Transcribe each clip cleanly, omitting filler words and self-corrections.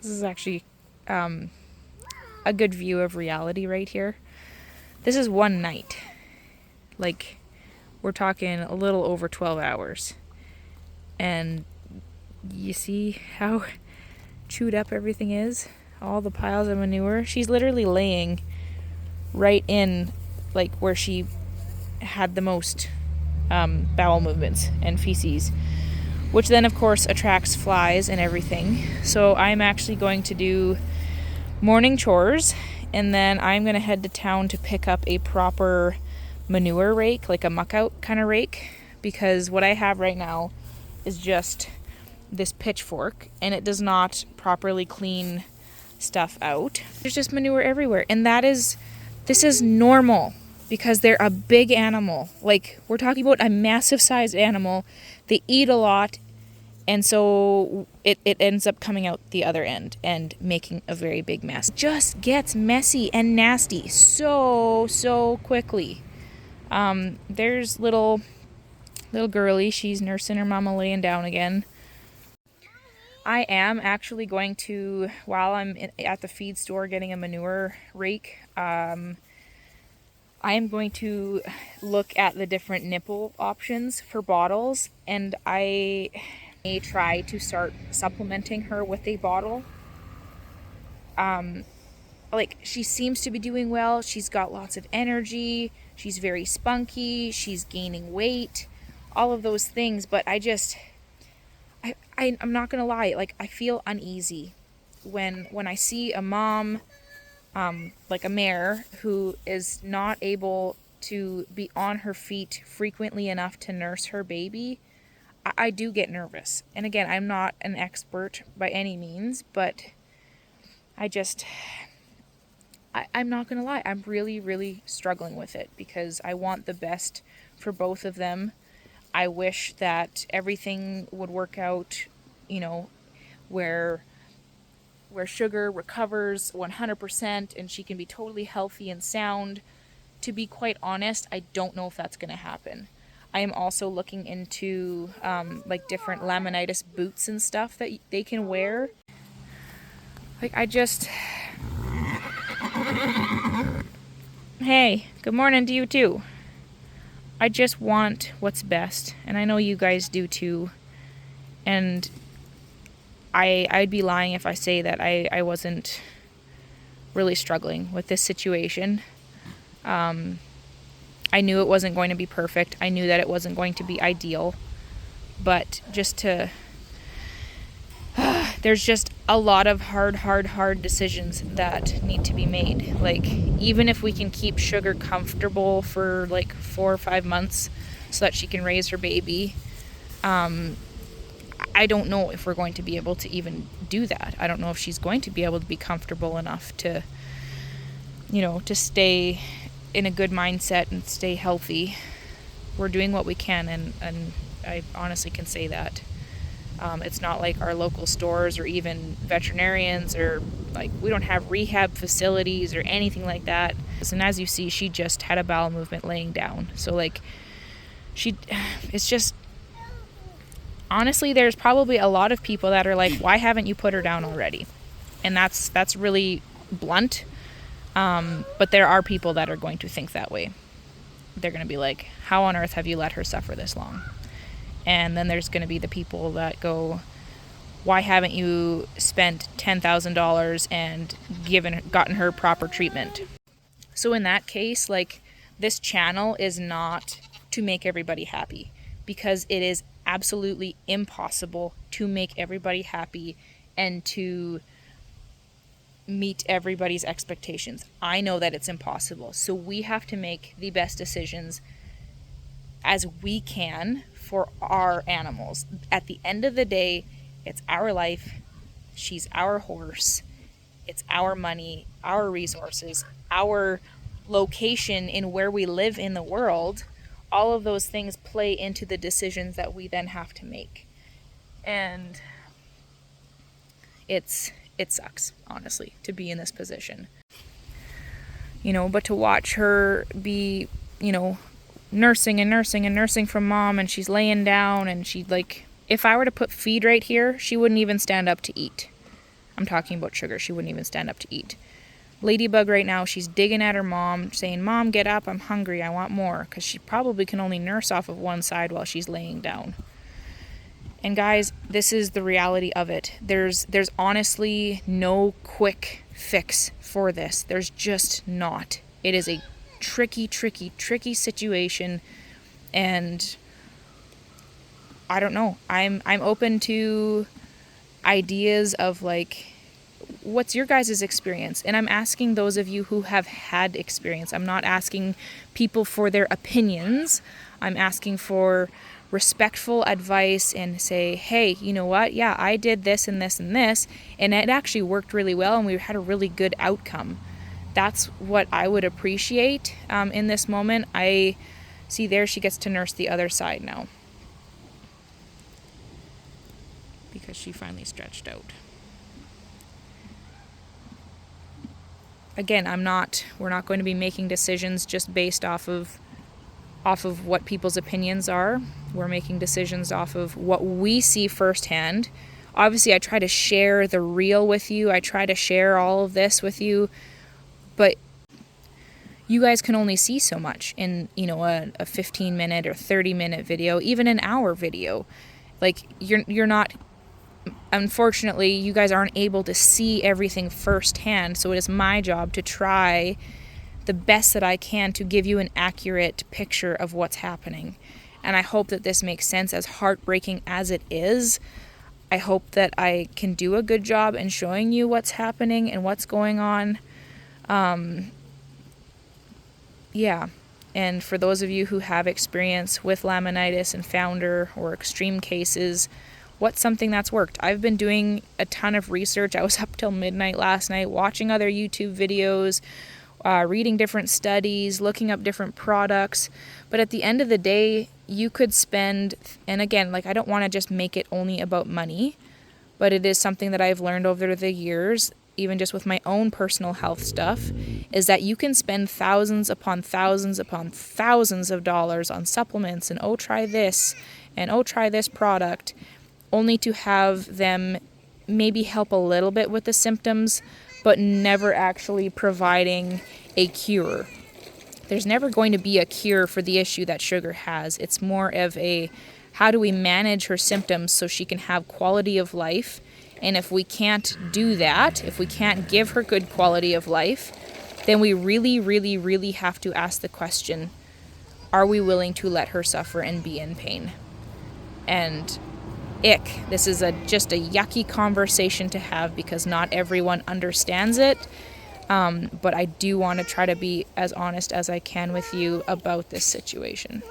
This is actually a good view of reality right here. This is one night. Like, we're talking a little over 12 hours. And you see how chewed up everything is? All the piles of manure. She's literally laying right in, like, where she had the most bowel movements and feces, which then of course attracts flies and everything. So I'm actually going to do morning chores, and then I'm going to head to town to pick up a proper manure rake, like a muck out kind of rake, because what I have right now is just this pitchfork, and it does not properly clean stuff out. There's just manure everywhere, and this is normal because they're a big animal. Like, we're talking about a massive sized animal. They eat a lot, and so it ends up coming out the other end and making a very big mess. It just gets messy and nasty so quickly. There's little girly. She's nursing her mama laying down again. I am actually going to, while I'm at the feed store getting a manure rake, I am going to look at the different nipple options for bottles, and I may try to start supplementing her with a bottle. Like, she seems to be doing well. She's got lots of energy. She's very spunky. She's gaining weight. All of those things, but I'm not gonna lie, like, I feel uneasy when I see a mom, like a mare, who is not able to be on her feet frequently enough to nurse her baby. I do get nervous. And again, I'm not an expert by any means, but I'm not gonna lie, I'm really struggling with it because I want the best for both of them. I wish that everything would work out, where Sugar recovers 100% and she can be totally healthy and sound. To be quite honest, I don't know if that's going to happen. I am also looking into like different laminitis boots and stuff that they can wear. Like, Hey, good morning to you too. I just want what's best, and I know you guys do too. And I'd be lying if I say that I wasn't really struggling with this situation. I knew it wasn't going to be perfect. I knew that it wasn't going to be ideal. But there's just a lot of hard decisions that need to be made. Like, even if we can keep Sugar comfortable for like 4 or 5 months so that she can raise her baby, I don't know if we're going to be able to even do that. I don't know if she's going to be able to be comfortable enough to, to stay in a good mindset and stay healthy. We're doing what we can, and I honestly can say that. It's not like our local stores or even veterinarians, or like, we don't have rehab facilities or anything like that. And as you see, she just had a bowel movement laying down. So like, it's just, honestly, there's probably a lot of people that are like, why haven't you put her down already? And that's really blunt. But there are people that are going to think that way. They're going to be like, how on earth have you let her suffer this long? And then there's going to be the people that go, why haven't you spent $10,000 and gotten her proper treatment? So in that case, like, this channel is not to make everybody happy, because it is absolutely impossible to make everybody happy and to meet everybody's expectations. I know that it's impossible. So we have to make the best decisions as we can for our animals. At the end of the day, it's our life. She's our horse. It's our money, our resources, our location in where we live in the world. All of those things play into the decisions that we then have to make. And it sucks, honestly, to be in this position. But to watch her be, nursing from mom, and she's laying down, and she, like, if I were to put feed right here, she wouldn't even stand up to eat. I'm talking about Sugar. She wouldn't even stand up to eat. Ladybug right now, she's digging at her mom, saying, Mom, get up, I'm hungry, I want more, because she probably can only nurse off of one side while she's laying down. And guys, this is the reality of it. There's honestly no quick fix for this. There's just not. It is a tricky situation, and I don't know. I'm open to ideas of like, what's your guys' experience? And I'm asking those of you who have had experience. I'm not asking people for their opinions. I'm asking for respectful advice and say, hey, you know what? Yeah, I did this and this and this, and it actually worked really well, and we had a really good outcome. That's what I would appreciate in this moment. I see there she gets to nurse the other side now because she finally stretched out. Again, we're not going to be making decisions just based off of what people's opinions are. We're making decisions off of what we see firsthand. Obviously, I try to share the real with you. I try to share all of this with you, but you guys can only see so much in, a 15-minute or 30-minute video, even an hour video. Like, you're not, unfortunately, you guys aren't able to see everything firsthand, so it is my job to try the best that I can to give you an accurate picture of what's happening. And I hope that this makes sense, as heartbreaking as it is. I hope that I can do a good job in showing you what's happening and what's going on. Yeah. And for those of you who have experience with laminitis and founder or extreme cases, what's something that's worked? I've been doing a ton of research. I was up till midnight last night watching other YouTube videos, reading different studies, looking up different products. But at the end of the day, you could spend, and again, like, I don't want to just make it only about money, but it is something that I've learned over the years, even just with my own personal health stuff, is that you can spend thousands upon thousands upon thousands of dollars on supplements and try this and try this product, only to have them maybe help a little bit with the symptoms, but never actually providing a cure. There's never going to be a cure for the issue that Sugar has. It's more of a, how do we manage her symptoms so she can have quality of life? And if we can't do that, if we can't give her good quality of life, then we really have to ask the question, are we willing to let her suffer and be in pain? And this is just a yucky conversation to have, because not everyone understands it. But I do want to try to be as honest as I can with you about this situation.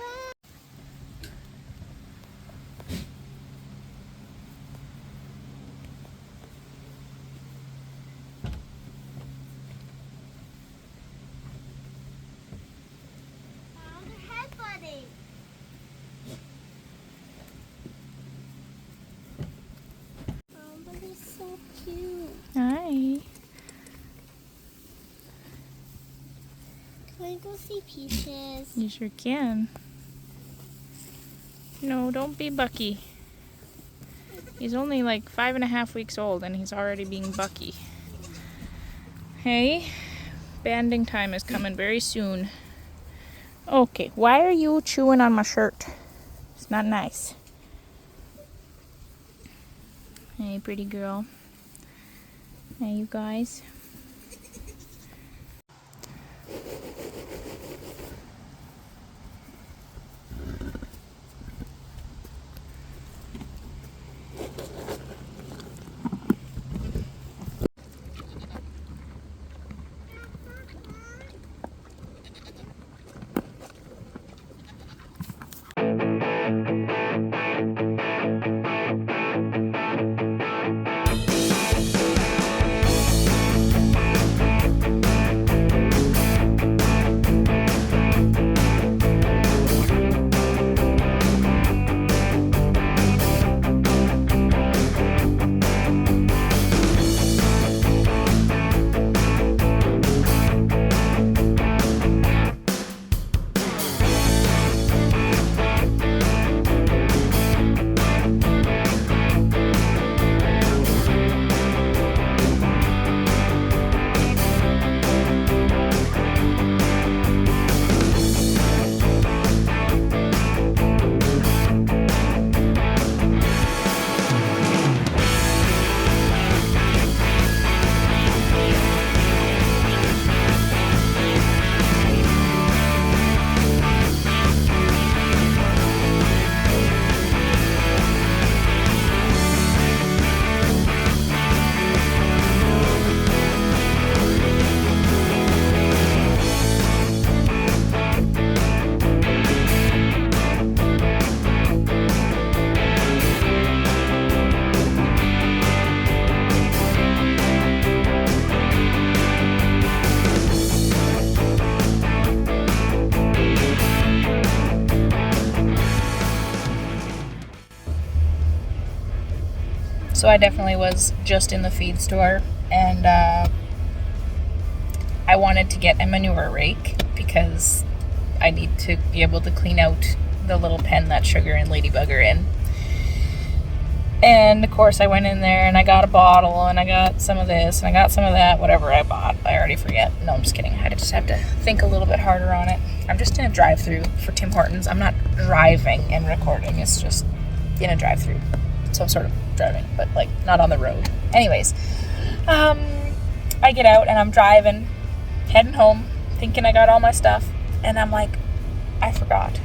Hi. Can I go see Peaches? You sure can. No, don't be Bucky. He's only like 5.5 weeks old and he's already being Bucky. Hey, banding time is coming very soon. Okay, why are you chewing on my shirt? It's not nice. Hey, pretty girl. Hey, you guys. So I definitely was just in the feed store, and I wanted to get a manure rake because I need to be able to clean out the little pen that Sugar and Ladybug are in. And of course I went in there and I got a bottle and I got some of this and I got some of that, whatever I bought. I already forget. No, I'm just kidding. I just have to think a little bit harder on it. I'm just in a drive-thru for Tim Hortons. I'm not driving and recording. It's just in a drive-thru. So I'm sort of driving, but like not on the road. Anyways, I get out and I'm driving, heading home, thinking I got all my stuff. And I'm like, I forgot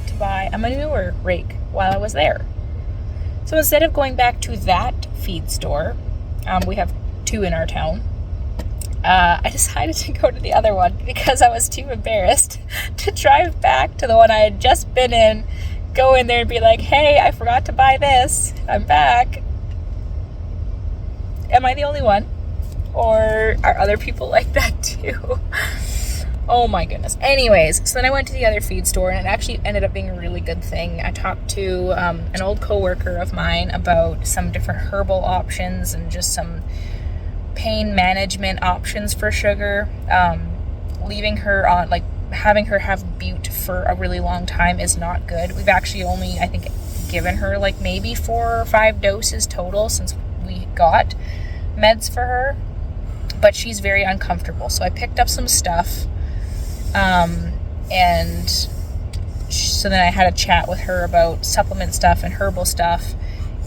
to buy a manure rake while I was there. So instead of going back to that feed store, we have 2 in our town, I decided to go to the other one because I was too embarrassed to drive back to the one I had just been in, go in there and be like, hey, I forgot to buy this. I'm back. Am I the only one? Or are other people like that too? Oh my goodness. Anyways, so then I went to the other feed store and it actually ended up being a really good thing. I talked to an old coworker of mine about some different herbal options and just some pain management options for Sugar. Leaving her on, like having her have bute for a really long time is not good. We've actually only, I think, given her like maybe 4 or 5 doses total since we got meds for her. But she's very uncomfortable. So I picked up some stuff. And so then I had a chat with her about supplement stuff and herbal stuff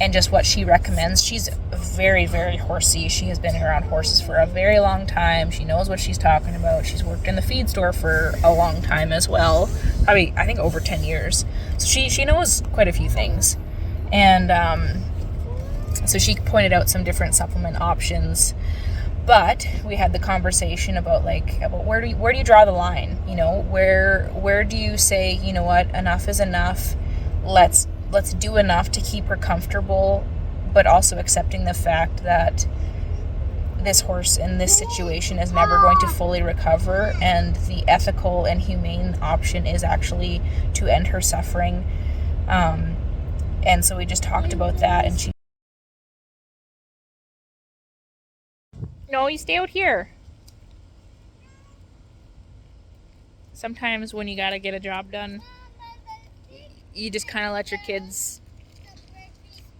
and just what she recommends. She's very, very horsey. She has been around horses for a very long time. She knows what she's talking about. She's worked in the feed store for a long time as well. Probably, I think, over 10 years. So she knows quite a few things. And so she pointed out some different supplement options. But we had the conversation about where do you draw the line? You know, where do you say, you know what, enough is enough. Let's do enough to keep her comfortable, but also accepting the fact that this horse in this situation is never going to fully recover, and the ethical and humane option is actually to end her suffering. And so we just talked about that, and she. No, you stay out here. Sometimes when you gotta get a job done, you just kind of let your kids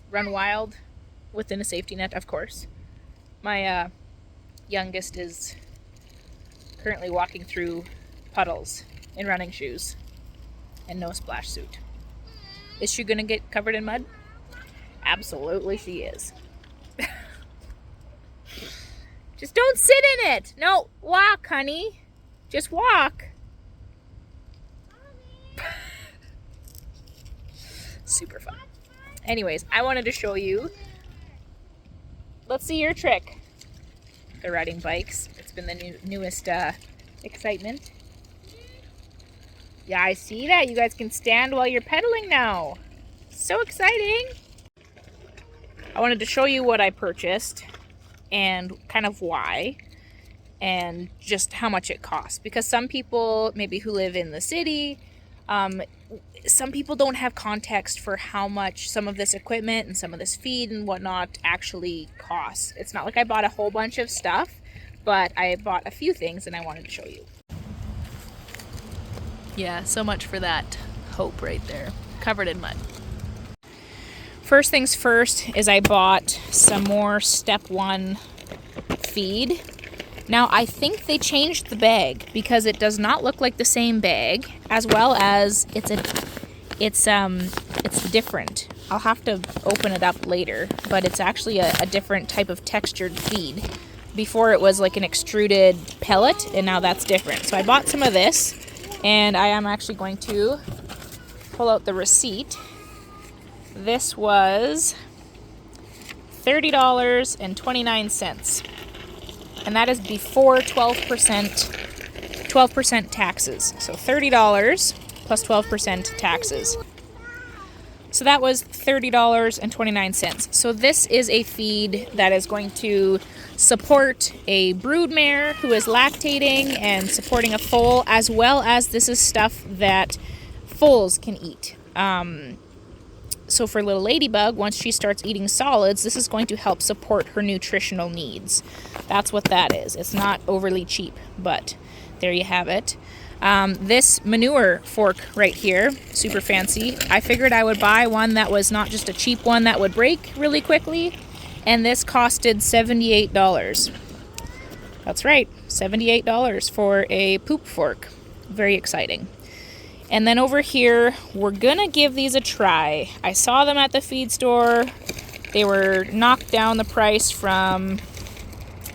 run wild within a safety net, of course. My youngest is currently walking through puddles in running shoes and no splash suit. Is she gonna get covered in mud? Absolutely she is. Just don't sit in it. No, walk, honey. Just walk. Super fun. Anyways, I wanted to show you. Let's see your trick. They're riding bikes. It's been the newest excitement. Yeah, I see that. You guys can stand while you're pedaling now. So exciting. I wanted to show you what I purchased and kind of why, and just how much it costs. Because some people, maybe who live in the city, some people don't have context for how much some of this equipment and some of this feed and whatnot actually costs. It's not like I bought a whole bunch of stuff, but I bought a few things and I wanted to show you. Yeah, so much for that hope right there, covered in mud. First things first is I bought some more Step 1 feed. Now I think they changed the bag because it does not look like the same bag, as well as it's different. I'll have to open it up later, but it's actually a different type of textured feed. Before it was like an extruded pellet, and now that's different. So I bought some of this, and I am actually going to pull out the receipt. This was $30.29, and that is before 12% taxes. So $30 plus 12% taxes. So that was $30.29. So this is a feed that is going to support a broodmare who is lactating and supporting a foal, as well as this is stuff that foals can eat. so for little Ladybug, once she starts eating solids, this is going to help support her nutritional needs. That's what that is. It's not overly cheap, but there you have it. This manure fork right here, super fancy. I figured I would buy one that was not just a cheap one that would break really quickly, and this costed $78. That's right, $78 for a poop fork. Very exciting. And then over here, we're gonna give these a try. I saw them at the feed store. They were knocked down the price from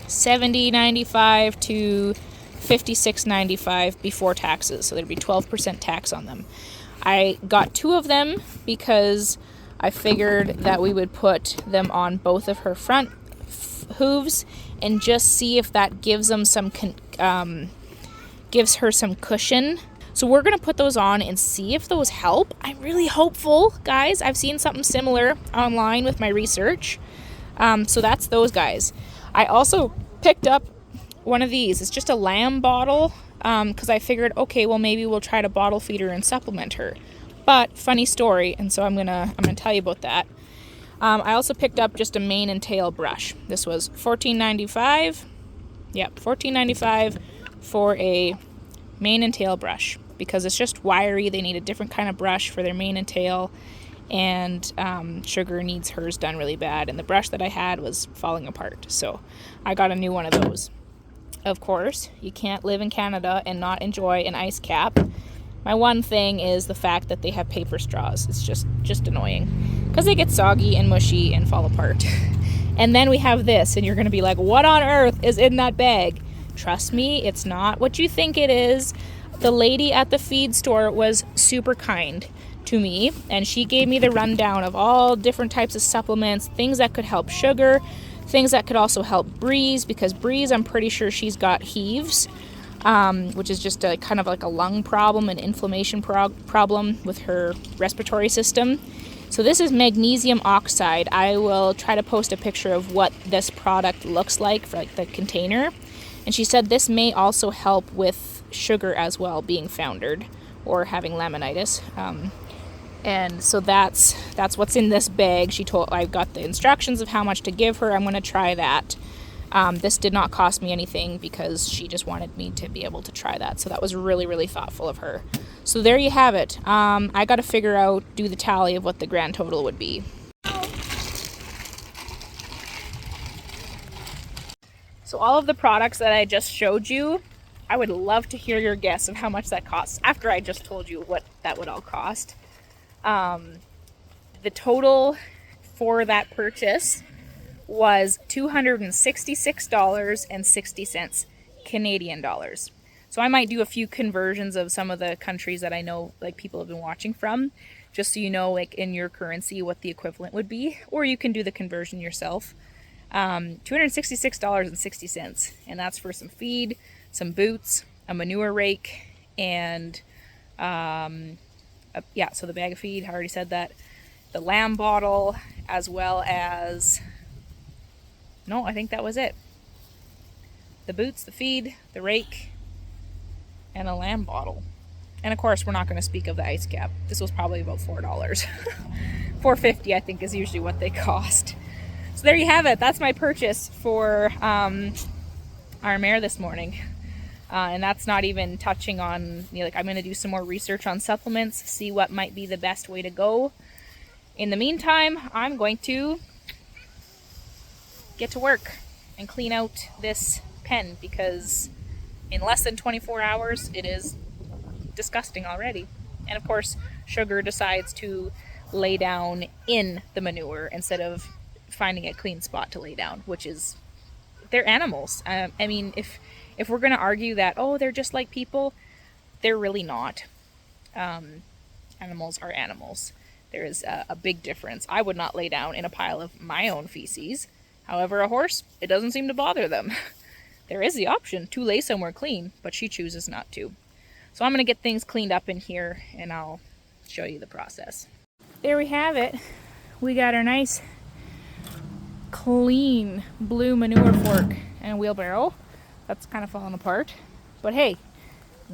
$70.95 to $56.95 before taxes, so there'd be 12% tax on them. I got 2 of them because I figured that we would put them on both of her front hooves and just see if that gives them some gives her some cushion. So we're gonna put those on and see if those help. I'm really hopeful, guys. I've seen something similar online with my research. So that's those guys. I also picked up one of these. It's just a lamb bottle because I figured, okay, well maybe we'll try to bottle feed her and supplement her. But funny story, and so I'm gonna tell you about that. I also picked up just a mane and tail brush. This was $14.95. Yep, $14.95 for a mane and tail brush because it's just wiry. They need a different kind of brush for their mane and tail, and Sugar needs hers done really bad, and the brush that I had was falling apart, so I got a new one of those. Of course, you can't live in Canada and not enjoy an ice cap. My one thing is the fact that they have paper straws. It's just annoying because they get soggy and mushy and fall apart. And then we have this, and you're going to be like, what on earth is in that bag? Trust me, it's not what you think it is. The lady at the feed store was super kind to me, and she gave me the rundown of all different types of supplements, things that could help Sugar, things that could also help Breeze, because Breeze, I'm pretty sure she's got heaves, which is just a kind of like a lung problem, an inflammation problem with her respiratory system. So this is magnesium oxide. I will try to post a picture of what this product looks like for like the container. And she said this may also help with Sugar as well, being foundered or having laminitis. And so that's what's in this bag. I've got the instructions of how much to give her. I'm going to try that. This did not cost me anything because she just wanted me to be able to try that. So that was really, really thoughtful of her. So there you have it. I got to do the tally of what the grand total would be. So all of the products that I just showed you, I would love to hear your guess of how much that costs after I just told you what that would all cost. The total for that purchase was $266.60 Canadian dollars. So I might do a few conversions of some of the countries that I know like people have been watching from, just so you know like in your currency what the equivalent would be, or you can do the conversion yourself. $266.60, and that's for some feed, some boots, a manure rake, and so the bag of feed, I already said that, the lamb bottle, as well as, no, I think that was it. The boots, the feed, the rake, and a lamb bottle. And of course, we're not going to speak of the ice cap. This was probably about $4. $4.50 I think is usually what they cost. So there you have it. That's my purchase for our mare this morning. And that's not even touching on, I'm going to do some more research on supplements, see what might be the best way to go. In the meantime, I'm going to get to work and clean out this pen because in less than 24 hours, it is disgusting already. And of course, Sugar decides to lay down in the manure instead of finding a clean spot to lay down, which is, they're animals. I mean, if we're going to argue that, oh, they're just like people, they're really not. Animals are animals. There is a big difference. I would not lay down in a pile of my own feces. However, a horse, it doesn't seem to bother them. There is the option to lay somewhere clean, but she chooses not to. So I'm going to get things cleaned up in here, and I'll show you the process. There we have it. We got our nice, clean blue manure fork and a wheelbarrow. That's kind of falling apart. But hey,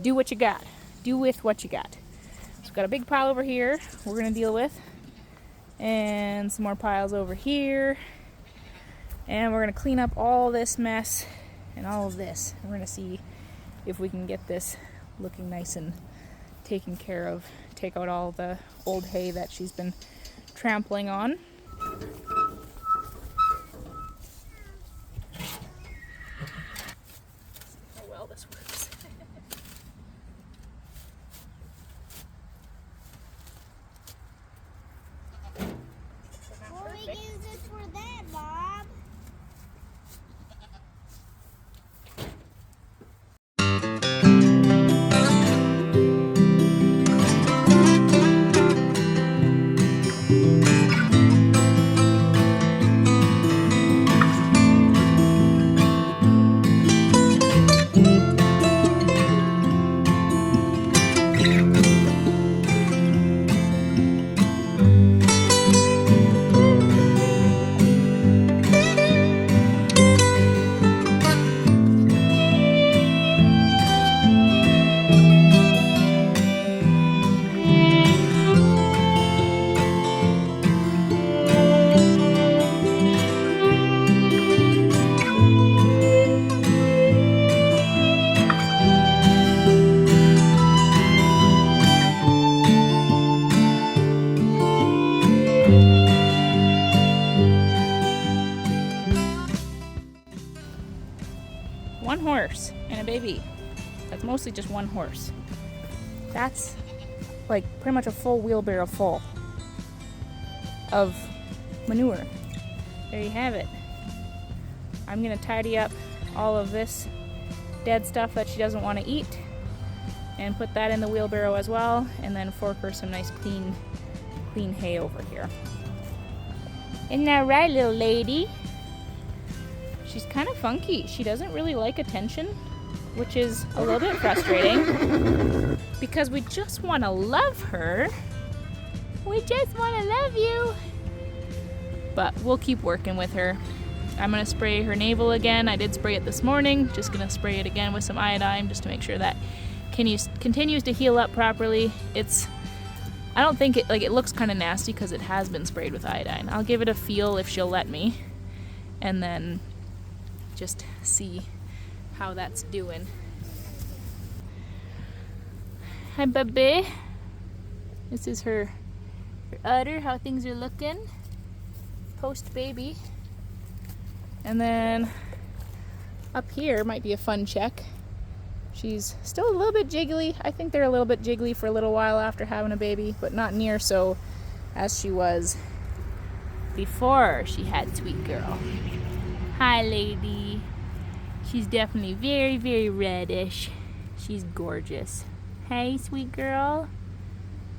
do what you got. Do with what you got. So we've got a big pile over here we're going to deal with. And some more piles over here. And we're gonna clean up all this mess and all of this. We're gonna see if we can get this looking nice and taken care of. Take out all the old hay that she's been trampling on. Oh well, this works. What do we use this for that, Bob? One horse and a baby. That's mostly just one horse. That's like pretty much a full wheelbarrow full of manure. There you have it. I'm gonna tidy up all of this dead stuff that she doesn't want to eat and put that in the wheelbarrow as well, and then fork her some nice clean hay over here. Isn't that right, little lady? She's kind of funky. She doesn't really like attention, which is a little bit frustrating because we just want to love her. We just want to love you. But we'll keep working with her. I'm going to spray her navel again. I did spray it this morning. Just going to spray it again with some iodine just to make sure that continues to heal up properly. I don't think it looks kind of nasty because it has been sprayed with iodine. I'll give it a feel if she'll let me, and then just see how that's doing. Hi, baby. This is her udder, how things are looking post baby. And then up here might be a fun check. She's still a little bit jiggly. I think they're a little bit jiggly for a little while after having a baby, but not near so as she was before she had Sweet Girl. Hi, lady. She's definitely very, very reddish. She's gorgeous. Hey, Sweet Girl.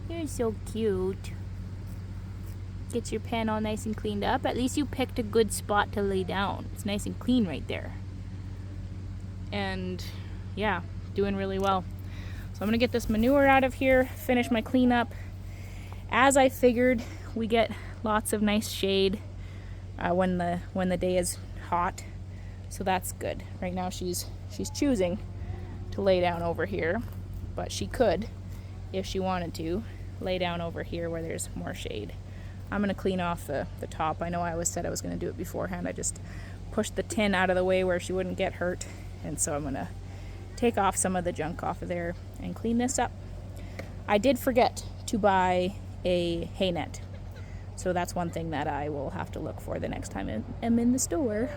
You're so cute. Gets your pen all nice and cleaned up. At least you picked a good spot to lay down. It's nice and clean right there. And yeah, doing really well. So I'm gonna get this manure out of here, finish my cleanup. As I figured, we get lots of nice shade when the day is hot, so that's good. Right now she's choosing to lay down over here, but she could, if she wanted to, lay down over here where there's more shade. I'm gonna clean off the top. I know I always said I was gonna do it beforehand. I just pushed the tin out of the way where she wouldn't get hurt, and so I'm gonna take off some of the junk off of there and clean this up. I did forget to buy a hay net, so that's one thing that I will have to look for the next time I'm in the store.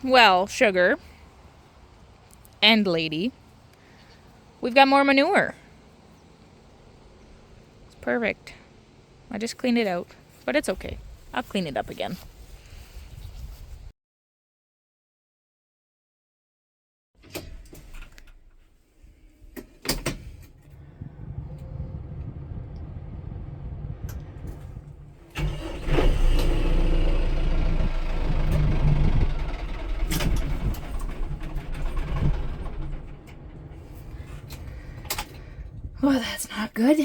Well, Sugar and Lady, we've got more manure. It's perfect. I just cleaned it out, but it's okay. I'll clean it up again. Oh, that's not good.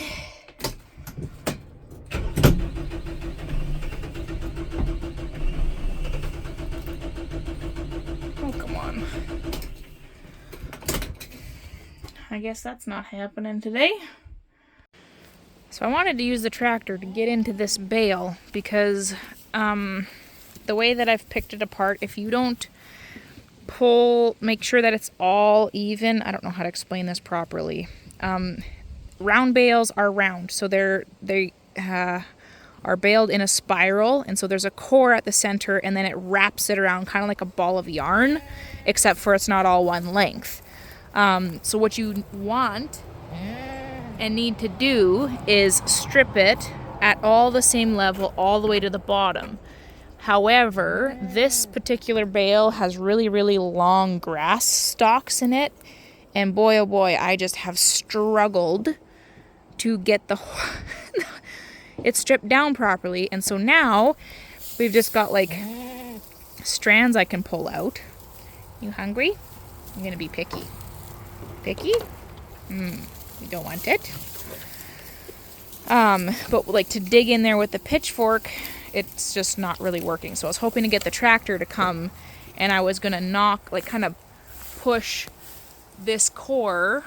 Oh, come on. I guess that's not happening today. So I wanted to use the tractor to get into this bale because the way that I've picked it apart, if you don't make sure that it's all even. I don't know how to explain this properly. Round bales are round, so they are baled in a spiral, and so there's a core at the center, and then it wraps it around kind of like a ball of yarn, except for it's not all one length. So what you want and need to do is strip it at all the same level all the way to the bottom. However, this particular bale has really, really long grass stalks in it. And boy, oh boy, I just have struggled to get it stripped down properly. And so now we've just got like strands I can pull out. You hungry? I'm going to be picky. Picky? You don't want it. But like to dig in there with the pitchfork, it's just not really working. So I was hoping to get the tractor to come, and I was going to kind of push this core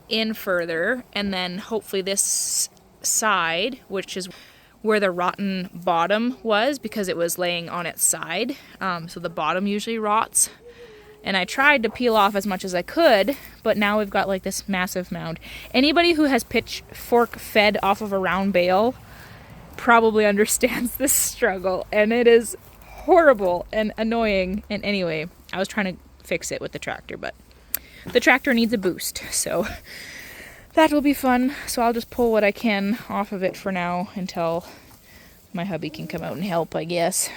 in further, and then hopefully this side, which is where the rotten bottom was, because it was laying on its side. So the bottom usually rots. And I tried to peel off as much as I could, but now we've got like this massive mound. Anybody who has pitchfork fed off of a round bale probably understands this struggle, and it is horrible and annoying. And anyway, I was trying to fix it with the tractor, but the tractor needs a boost, so that will be fun. So I'll just pull what I can off of it for now until my hubby can come out and help, I guess.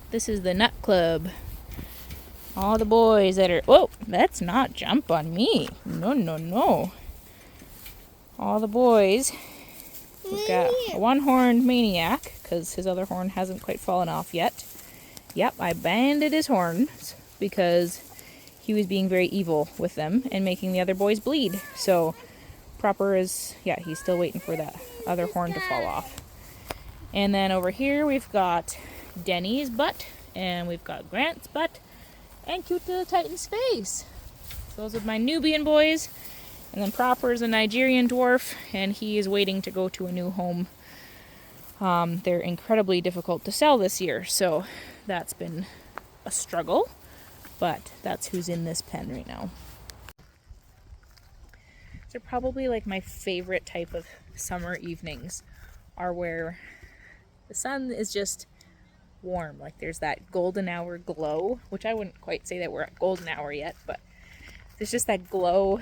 This is the nut club. All the boys that are... Whoa, let's not jump on me. No, no, no. All the boys. We've got a one-horned maniac, because his other horn hasn't quite fallen off yet. Yep, I banded his horns because he was being very evil with them and making the other boys bleed. So Proper is, yeah, he's still waiting for that other horn to fall off. And then over here we've got Denny's butt, and we've got Grant's butt, and cute little Titan's face. So those are my Nubian boys. And then Proper is a Nigerian dwarf, and he is waiting to go to a new home. They're incredibly difficult to sell this year, so that's been a struggle. But that's who's in this pen right now. They're probably like my favorite type of summer evenings, are where the sun is just warm. Like there's that golden hour glow, which I wouldn't quite say that we're at golden hour yet, but there's just that glow,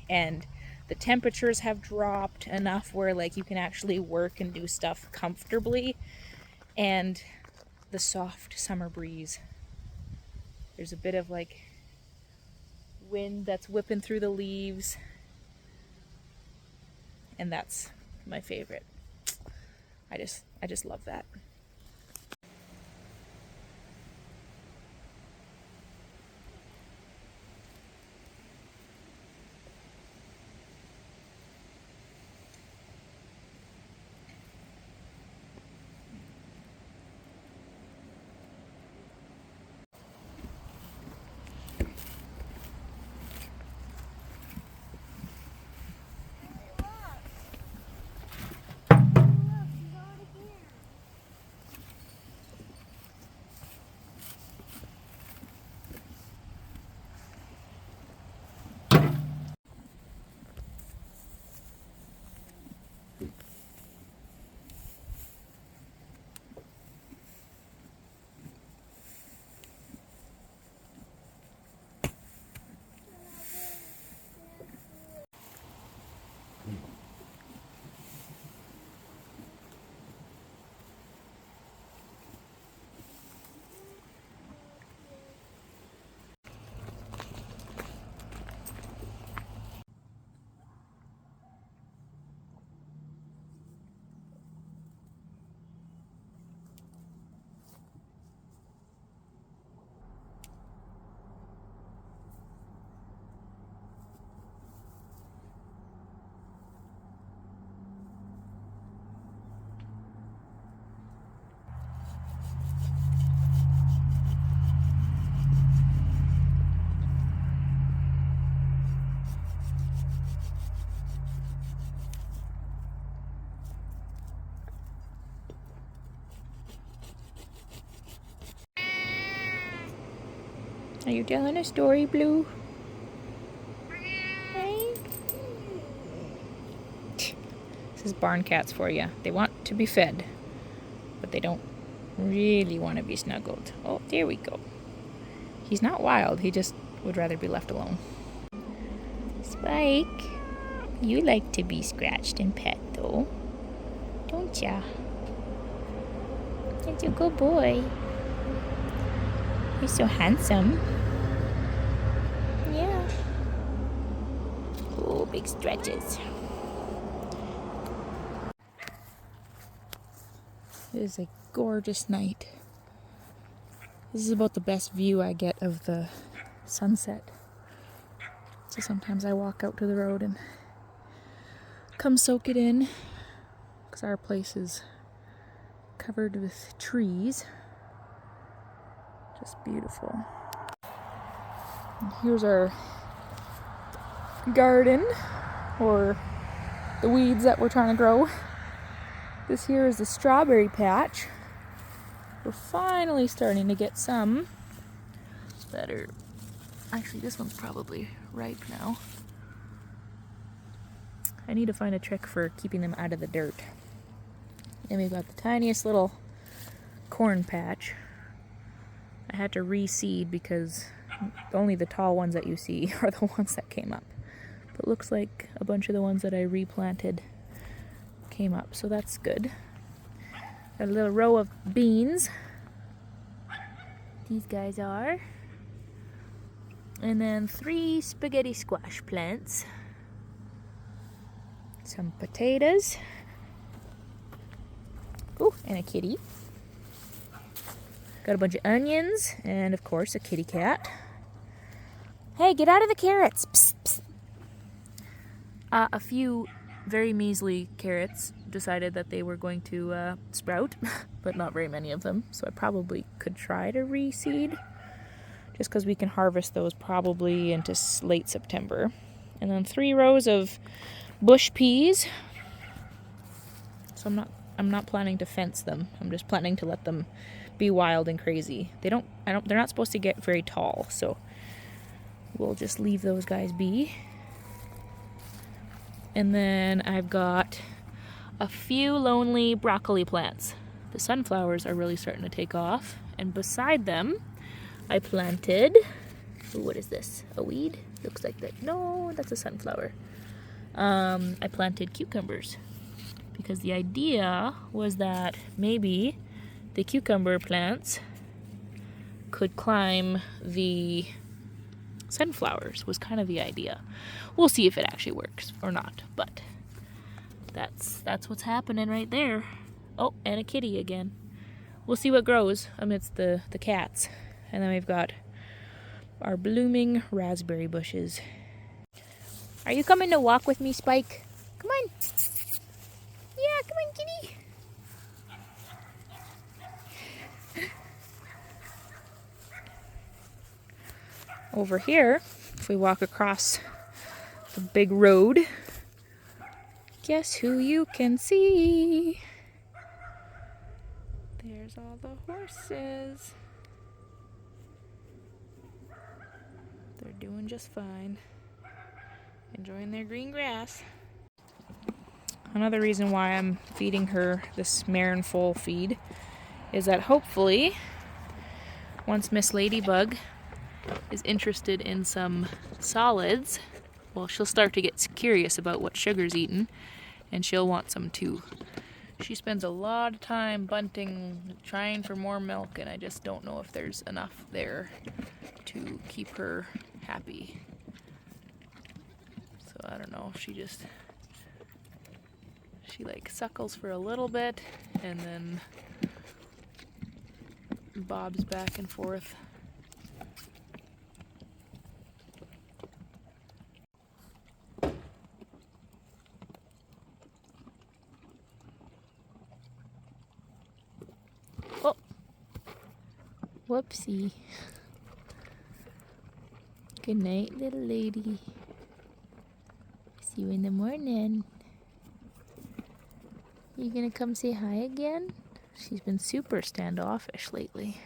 and the temperatures have dropped enough where like you can actually work and do stuff comfortably, and the soft summer breeze. There's a bit of like wind that's whipping through the leaves, and that's my favorite. I just love that. Are you telling a story, Blue? Hey? This is barn cats for you. They want to be fed, but they don't really want to be snuggled. Oh, there we go. He's not wild. He just would rather be left alone. Spike, you like to be scratched and pet, though, don't ya? That's a good boy. You're so handsome. Yeah. Oh, big stretches. It is a gorgeous night. This is about the best view I get of the sunset. So sometimes I walk out to the road and come soak it in, because our place is covered with trees. Just beautiful. And here's our garden, or the weeds that we're trying to grow. This here is the strawberry patch. We're finally starting to get some that are, actually this one's probably ripe now. I need to find a trick for keeping them out of the dirt. And we've got the tiniest little corn patch. I had to reseed because only the tall ones that you see are the ones that came up. But it looks like a bunch of the ones that I replanted came up, so that's good. Got a little row of beans. These guys are. And then 3 spaghetti squash plants. Some potatoes. Ooh, and a kitty. Got a bunch of onions, and of course a kitty cat. Hey, get out of the carrots! Psst, psst. A few very measly carrots decided that they were going to sprout, but not very many of them, so I probably could try to reseed, just because we can harvest those probably into late September. And then 3 rows of bush peas. So I'm not planning to fence them. I'm just planning to let them be wild and crazy. They're not supposed to get very tall, so we'll just leave those guys be. And then I've got a few lonely broccoli plants. The sunflowers are really starting to take off, and beside them I planted, ooh, what is this? A weed? Looks like that. No, that's a sunflower. I planted cucumbers because the idea was that maybe the cucumber plants could climb the sunflowers, was kind of the idea. We'll see if it actually works or not, but that's what's happening right there. Oh, and a kitty again. We'll see what grows amidst the cats. And then we've got our blooming raspberry bushes. Are you coming to walk with me, Spike? Come on. Yeah, come on, kitty. Over here, if we walk across the big road, guess who you can see? There's all the horses. They're doing just fine. Enjoying their green grass. Another reason why I'm feeding her this Marin Full feed is that hopefully, once Miss Ladybug is interested in some solids, well, she'll start to get curious about what Sugar's eaten, and she'll want some too. She spends a lot of time bunting, trying for more milk, and I just don't know if there's enough there to keep her happy. So I don't know if she like suckles for a little bit and then bobs back and forth. Oh, whoopsie. Good night, little lady. See you in the morning. You gonna come say hi again? She's been super standoffish lately.